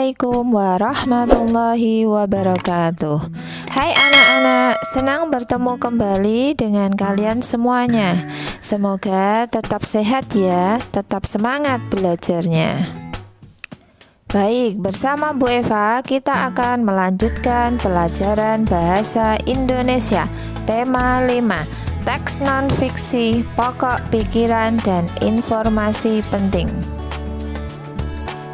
Assalamualaikum warahmatullahi wabarakatuh. Hai anak-anak, senang bertemu kembali dengan kalian semuanya. Semoga tetap sehat ya, tetap semangat belajarnya. Baik, bersama Bu Eva kita akan melanjutkan pelajaran bahasa Indonesia. Tema 5, teks non-fiksi, pokok pikiran dan informasi penting.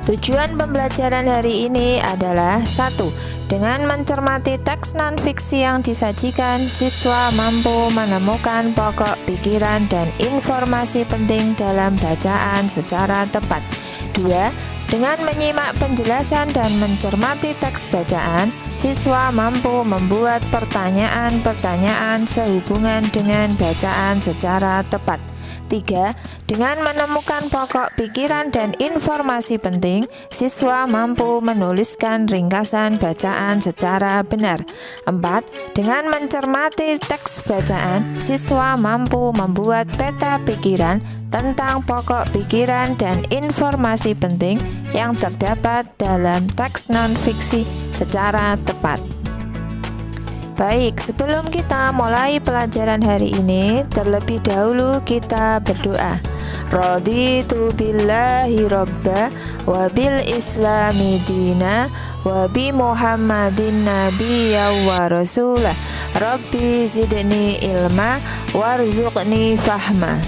Tujuan pembelajaran hari ini adalah 1. Dengan mencermati teks non-fiksi yang disajikan, siswa mampu menemukan pokok pikiran dan informasi penting dalam bacaan secara tepat. 2. Dengan menyimak penjelasan dan mencermati teks bacaan, siswa mampu membuat pertanyaan-pertanyaan sehubungan dengan bacaan secara tepat. 3. Dengan menemukan pokok pikiran dan informasi penting, siswa mampu menuliskan ringkasan bacaan secara benar. 4. Dengan mencermati teks bacaan, siswa mampu membuat peta pikiran tentang pokok pikiran dan informasi penting yang terdapat dalam teks non-fiksi secara tepat. Baik, sebelum kita mulai pelajaran hari ini, terlebih dahulu kita berdoa. Raditu billahi robba wa bil islami dina wa bi muhammadin nabiyya wa rasulah. Rabbi zidni ilma warzuqni fahma.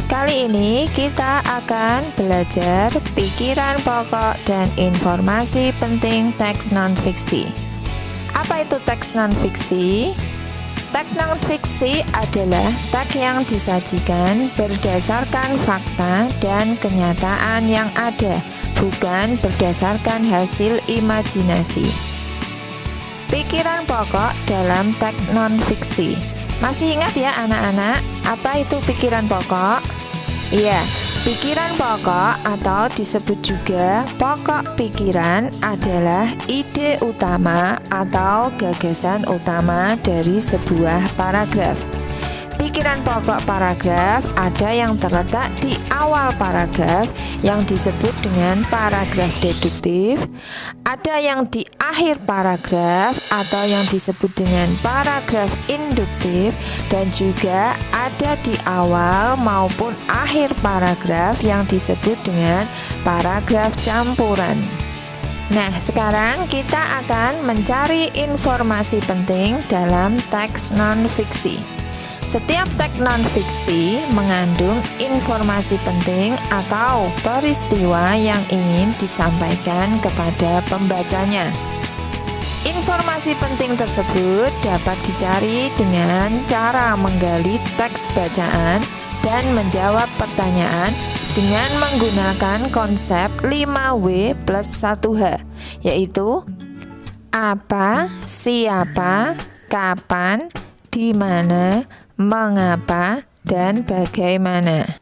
Kali ini kita akan belajar pikiran pokok dan informasi penting teks non-fiksi. Apa itu teks non-fiksi? Teks non-fiksi adalah teks yang disajikan berdasarkan fakta dan kenyataan yang ada, bukan berdasarkan hasil imajinasi. Pikiran pokok dalam teks non-fiksi. Masih ingat ya anak-anak, apa itu pikiran pokok? Iya, pikiran pokok atau disebut juga pokok pikiran adalah ide utama atau gagasan utama dari sebuah paragraf. Pikiran pokok paragraf ada yang terletak di awal paragraf yang disebut dengan paragraf deduktif, ada yang di akhir paragraf atau yang disebut dengan paragraf induktif, dan juga ada di awal maupun akhir paragraf yang disebut dengan paragraf campuran. Nah, sekarang kita akan mencari informasi penting dalam teks non-fiksi. Setiap teks non-fiksi mengandung informasi penting atau peristiwa yang ingin disampaikan kepada pembacanya. Informasi penting tersebut dapat dicari dengan cara menggali teks bacaan dan menjawab pertanyaan dengan menggunakan konsep 5W plus 1H, yaitu apa, siapa, kapan, di mana, mengapa, dan bagaimana.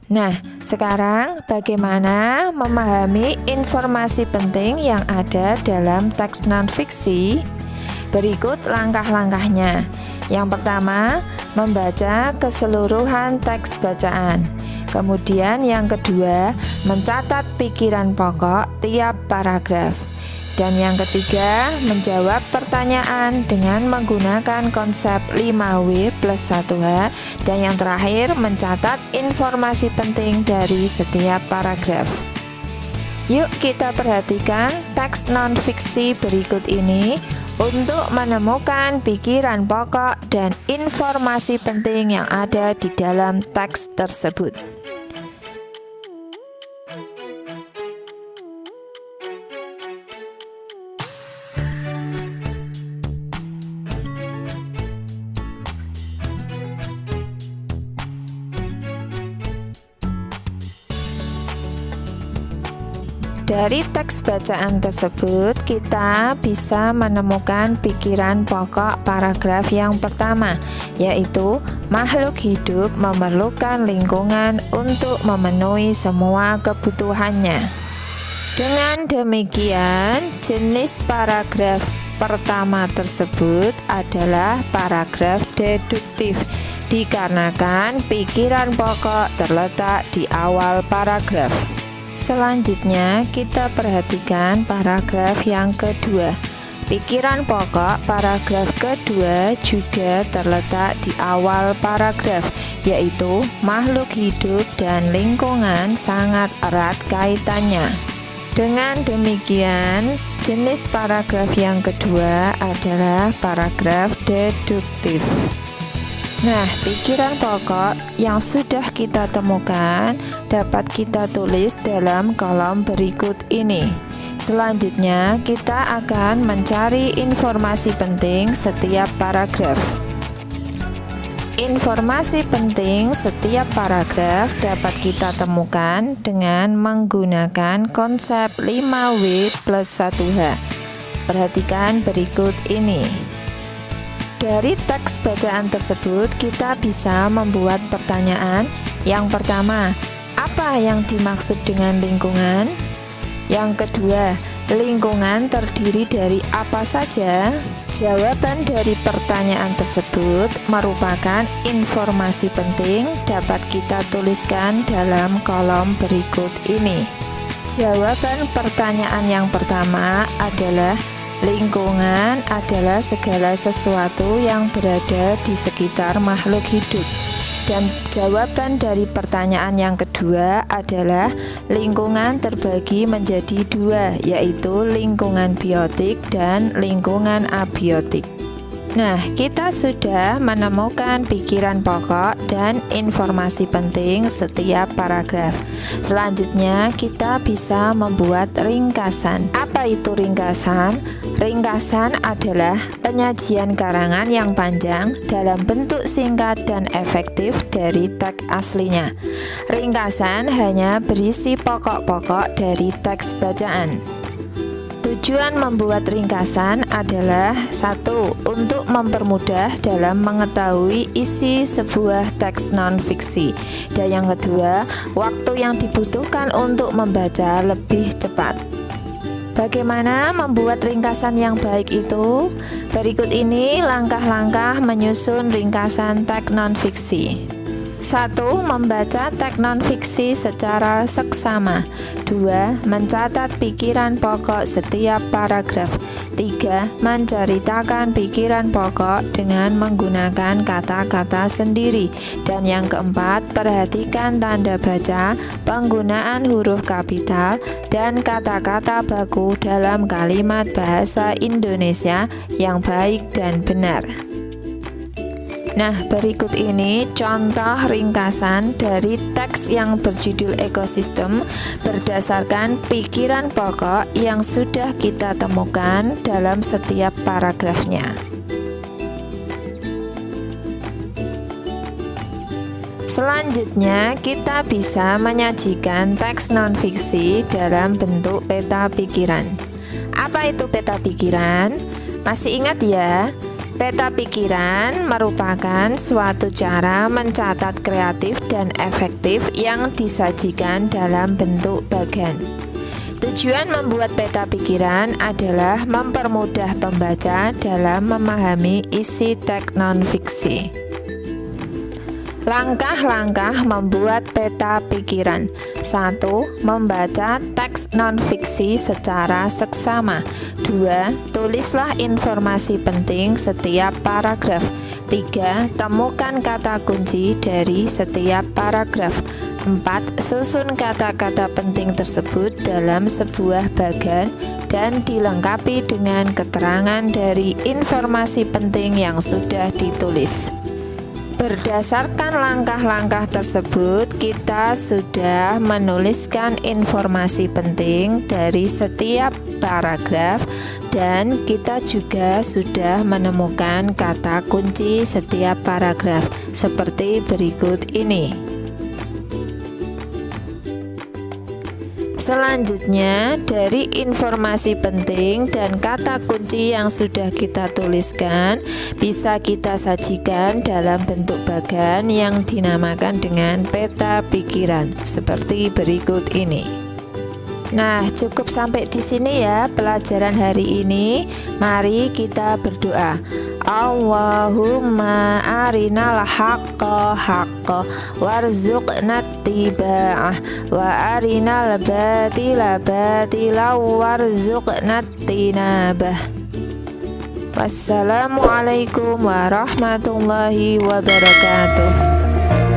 Nah, sekarang bagaimana memahami informasi penting yang ada dalam teks non-fiksi? Berikut langkah-langkahnya. Yang pertama, membaca keseluruhan teks bacaan. Kemudian yang kedua, mencatat pikiran pokok tiap paragraf. Dan yang ketiga, menjawab pertanyaan dengan menggunakan konsep 5W plus 1H. Dan yang terakhir, mencatat informasi penting dari setiap paragraf. Yuk kita perhatikan teks non-fiksi berikut ini untuk menemukan pikiran pokok dan informasi penting yang ada di dalam teks tersebut. Dari teks bacaan tersebut, kita bisa menemukan pikiran pokok paragraf yang pertama, yaitu makhluk hidup memerlukan lingkungan untuk memenuhi semua kebutuhannya. Dengan demikian, jenis paragraf pertama tersebut adalah paragraf deduktif, dikarenakan pikiran pokok terletak di awal paragraf. Selanjutnya, kita perhatikan paragraf yang kedua. Pikiran pokok paragraf kedua juga terletak di awal paragraf, yaitu makhluk hidup dan lingkungan sangat erat kaitannya. Dengan demikian, jenis paragraf yang kedua adalah paragraf deduktif. Nah, pikiran pokok yang sudah kita temukan dapat kita tulis dalam kolom berikut ini. Selanjutnya, kita akan mencari informasi penting setiap paragraf. Informasi penting setiap paragraf dapat kita temukan dengan menggunakan konsep 5W plus 1H. Perhatikan berikut ini. Dari teks bacaan tersebut, kita bisa membuat pertanyaan. Yang pertama, apa yang dimaksud dengan lingkungan? Yang kedua, lingkungan terdiri dari apa saja? Jawaban dari pertanyaan tersebut merupakan informasi penting dapat kita tuliskan dalam kolom berikut ini. Jawaban pertanyaan yang pertama adalah lingkungan adalah segala sesuatu yang berada di sekitar makhluk hidup. Dan jawaban dari pertanyaan yang kedua adalah lingkungan terbagi menjadi dua, yaitu lingkungan biotik dan lingkungan abiotik. Nah, kita sudah menemukan pikiran pokok dan informasi penting setiap paragraf. Selanjutnya, kita bisa membuat ringkasan. Apa itu ringkasan? Ringkasan adalah penyajian karangan yang panjang dalam bentuk singkat dan efektif dari teks aslinya. Ringkasan hanya berisi pokok-pokok dari teks bacaan. Tujuan membuat ringkasan adalah 1. Untuk mempermudah dalam mengetahui isi sebuah teks non-fiksi, dan yang kedua, waktu yang dibutuhkan untuk membaca lebih cepat. Bagaimana membuat ringkasan yang baik itu? Berikut ini langkah-langkah menyusun ringkasan teks non-fiksi. 1. Membaca teks non-fiksi secara seksama. 2. Mencatat pikiran pokok setiap paragraf. 3. Menceritakan pikiran pokok dengan menggunakan kata-kata sendiri. Dan yang keempat, perhatikan tanda baca, penggunaan huruf kapital, dan kata-kata baku dalam kalimat bahasa Indonesia yang baik dan benar. Nah, berikut ini contoh ringkasan dari teks yang berjudul ekosistem berdasarkan pikiran pokok yang sudah kita temukan dalam setiap paragrafnya. Selanjutnya, kita bisa menyajikan teks non-fiksi dalam bentuk peta pikiran. Apa itu peta pikiran? Masih ingat ya? Peta pikiran merupakan suatu cara mencatat kreatif dan efektif yang disajikan dalam bentuk bagan. Tujuan membuat peta pikiran adalah mempermudah pembaca dalam memahami isi teks non-fiksi. Langkah-langkah membuat peta pikiran. 1. Membaca teks non-fiksi secara seksama. 2. Tulislah informasi penting setiap paragraf. 3. Temukan kata kunci dari setiap paragraf. 4. Susun kata-kata penting tersebut dalam sebuah bagan dan dilengkapi dengan keterangan dari informasi penting yang sudah ditulis. Berdasarkan langkah-langkah tersebut, kita sudah menuliskan informasi penting dari setiap paragraf dan kita juga sudah menemukan kata kunci setiap paragraf seperti berikut ini. Selanjutnya, dari informasi penting dan kata kunci yang sudah kita tuliskan bisa kita sajikan dalam bentuk bagan yang dinamakan dengan peta pikiran seperti berikut ini. Nah, cukup sampai di sini ya pelajaran hari ini. Mari kita berdoa. Allahumma arinal haqqa haqqa warzuqna ittiba'ah wa arinal batila batila warzuqna ijtinabah. Wassalamualaikum warahmatullahi wabarakatuh.